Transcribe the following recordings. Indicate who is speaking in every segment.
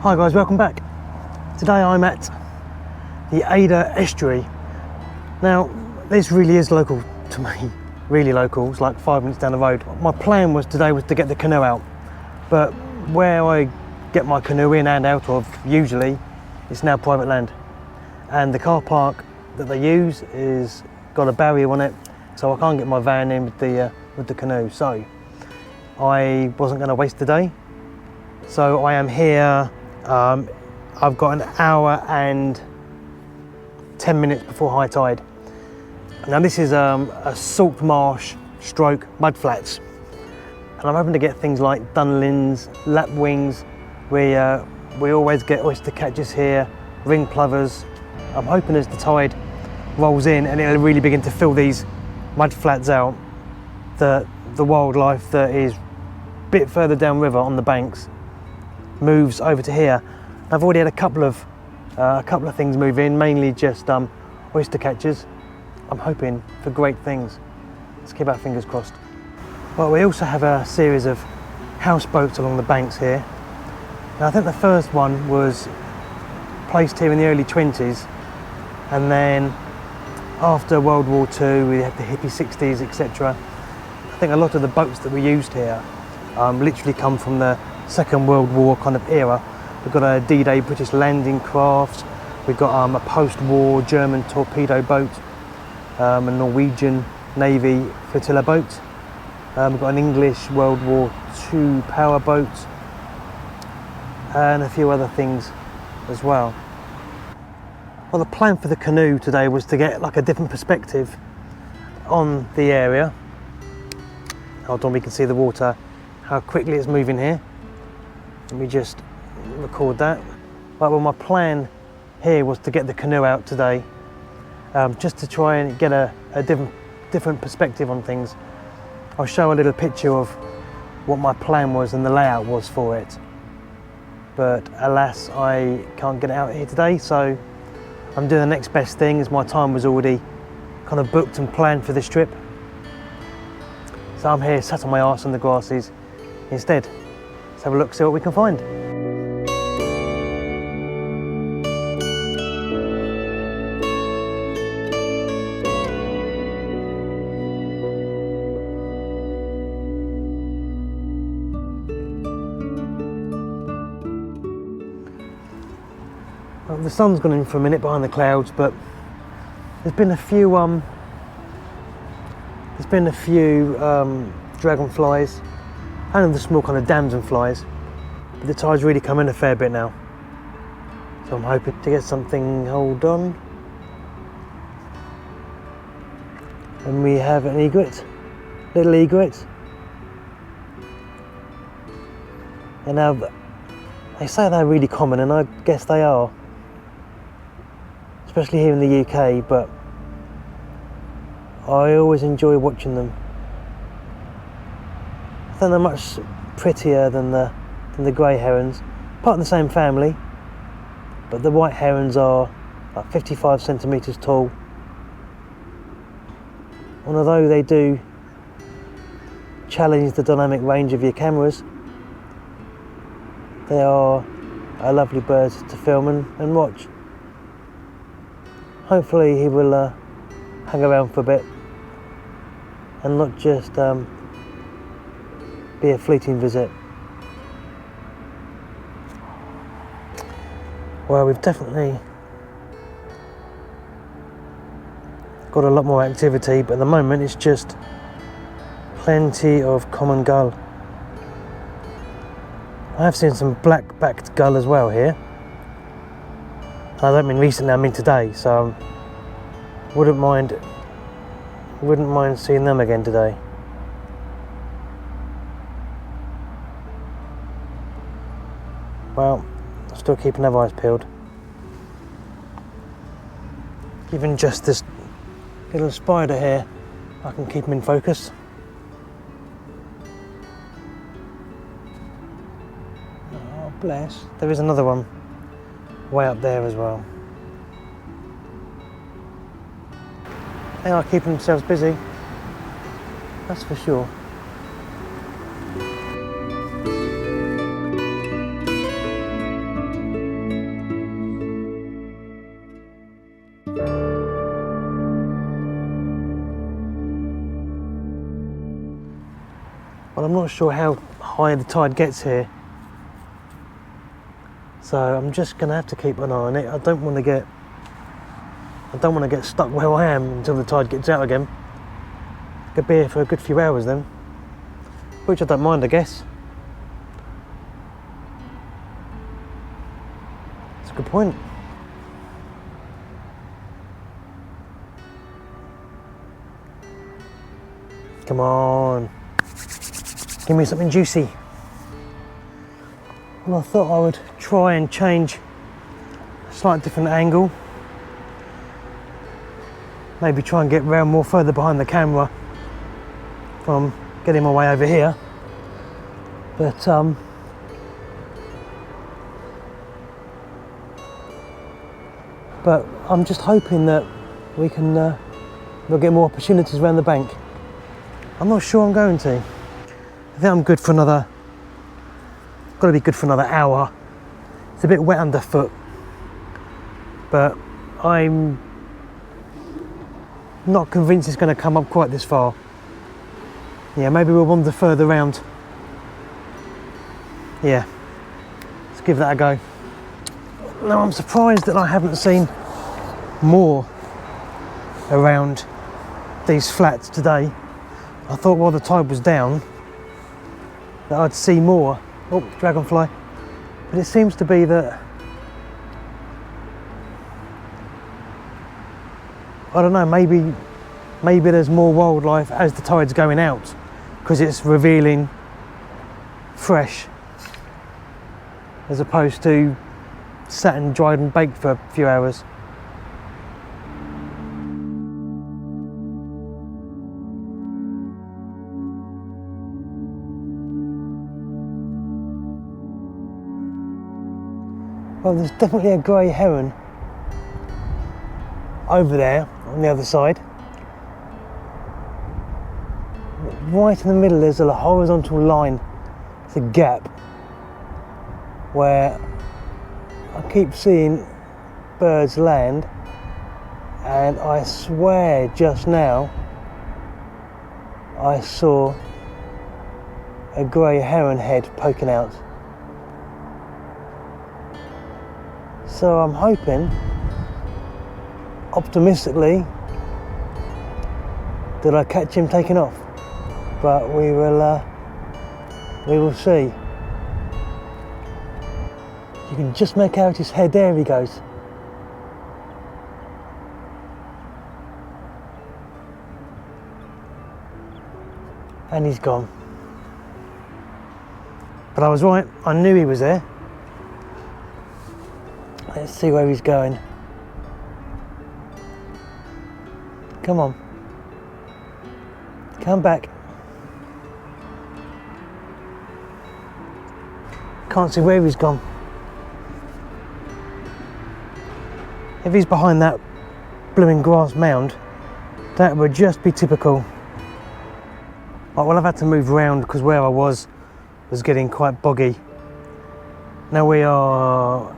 Speaker 1: Hi guys, welcome back. Today I'm at the Adur Estuary. Now, this really is local to me, really local. It's like 5 minutes down the road. My plan today was to get the canoe out, but where I get my canoe in and out of usually, it's now private land. And the car park that they use is got a barrier on it, so I can't get my van in with the canoe. So I wasn't going to waste the day. So I am here. I've got an hour and 10 minutes before high tide. Now this is a salt marsh stroke mud flats, and I'm hoping to get things like dunlins, lapwings. We always get oyster catchers here, ring plovers. I'm hoping as the tide rolls in and it'll really begin to fill these mud flats out, that the wildlife that is a bit further downriver on the banks moves over to here. I've already had a couple of things move in, mainly just oyster catchers. I'm hoping for great things. Let's keep our fingers crossed. Well, we also have a series of houseboats along the banks here. Now, I think the first one was placed here in the early 20s, and then after World War II we had the hippie 60s, etc. I think a lot of the boats that we used here literally come from the Second World War kind of era. We've got a D-Day British landing craft, we've got a post-war German torpedo boat, a Norwegian Navy flotilla boat, we've got an English World War II power boat, and a few other things as well. Well, the plan for the canoe today was to get like a different perspective on the area. Hold on, we can see the water, how quickly it's moving here. Let me just record that. Right, well, my plan here was to get the canoe out today, just to try and get a different perspective on things. I'll show a little picture of what my plan was and the layout was for it. But alas, I can't get it out here today, so I'm doing the next best thing, as my time was already kind of booked and planned for this trip. So I'm here sat on my arse in the grasses instead. Let's have a look, see what we can find. Well, the sun's gone in for a minute behind the clouds, but there's been a few dragonflies and the small kind of damselflies, but the tide's really come in a fair bit now, so I'm hoping to get something. Hold on, and we have an egret, little egret. And now they say they're really common, and I guess they are, especially here in the UK, but I always enjoy watching them. I think they're much prettier than the grey herons, part of the same family, but the white herons are like 55 centimetres tall. And although they do challenge the dynamic range of your cameras, they are a lovely bird to film and watch. Hopefully he will hang around for a bit and not just be a fleeting visit. Well, we've definitely got a lot more activity, but at the moment it's just plenty of common gull. I have seen some black-backed gull as well here. I don't mean recently, I mean today, so wouldn't mind seeing them again today. Well, still keeping our eyes peeled. Even just this little spider here, I can keep him in focus. Oh bless, there is another one way up there as well. They are keeping themselves busy, that's for sure. but I'm not sure how high the tide gets here. So I'm just gonna have to keep an eye on it. I don't want to get stuck where I am until the tide gets out again. Could be here for a good few hours then, which I don't mind, I guess. That's a good point. Come on, give me something juicy. Well, I thought I would try and change a slight different angle. Maybe try and get round more further behind the camera from getting my way over here. But I'm just hoping that we'll get more opportunities around the bank. I'm not sure I'm going to. I think I'm good for another, got to be good for another hour. It's a bit wet underfoot, but I'm not convinced it's going to come up quite this far. Yeah, maybe we'll wander further round. Yeah, let's give that a go. Now I'm surprised that I haven't seen more around these flats today. I thought while the tide was down that I'd see more. Oh, dragonfly. But it seems to be that, I don't know, maybe there's more wildlife as the tide's going out because it's revealing fresh as opposed to sat and dried and baked for a few hours. Well, there's definitely a grey heron over there on the other side. Right in the middle there's a horizontal line, it's a gap where I keep seeing birds land, and I swear just now I saw a grey heron head poking out. So I'm hoping, optimistically, that I catch him taking off, but we will see. You can just make out his head. There he goes. And he's gone. But I was right, I knew he was there. Let's see where he's going. Come on. Come back. Can't see where he's gone. If he's behind that blooming grass mound, that would just be typical. Oh, well, I've had to move around because where I was getting quite boggy. Now we are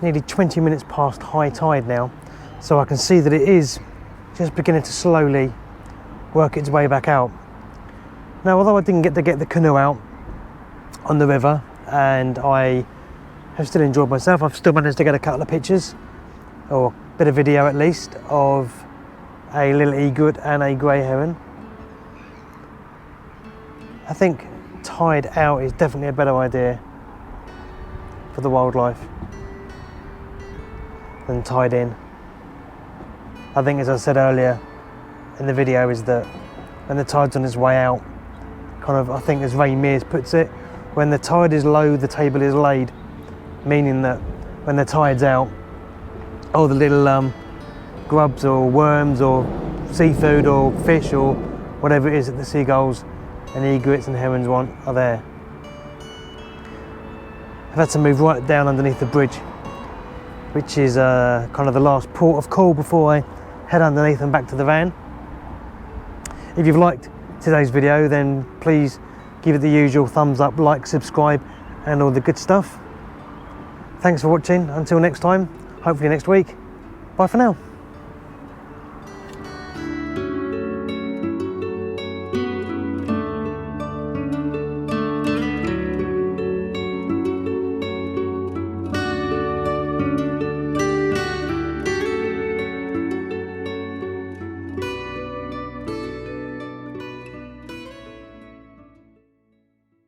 Speaker 1: nearly 20 minutes past high tide now, so I can see that it is just beginning to slowly work its way back out. Now, although I didn't get to get the canoe out on the river, and I have still enjoyed myself, I've still managed to get a couple of pictures, or a bit of video at least, of a little egret and a grey heron. I think tide out is definitely a better idea for the wildlife than tide in. I think, as I said earlier in the video, is that when the tide's on its way out, kind of, I think as Ray Mears puts it, when the tide is low, the table is laid, meaning that when the tide's out, all the little grubs or worms or seafood or fish or whatever it is that the seagulls and egrets and herons want are there. I've had to move right down underneath the bridge, which is kind of the last port of call before I head underneath and back to the van. If you've liked today's video, then please give it the usual thumbs up, like, subscribe, and all the good stuff. Thanks for watching. Until next time, hopefully next week. Bye for now.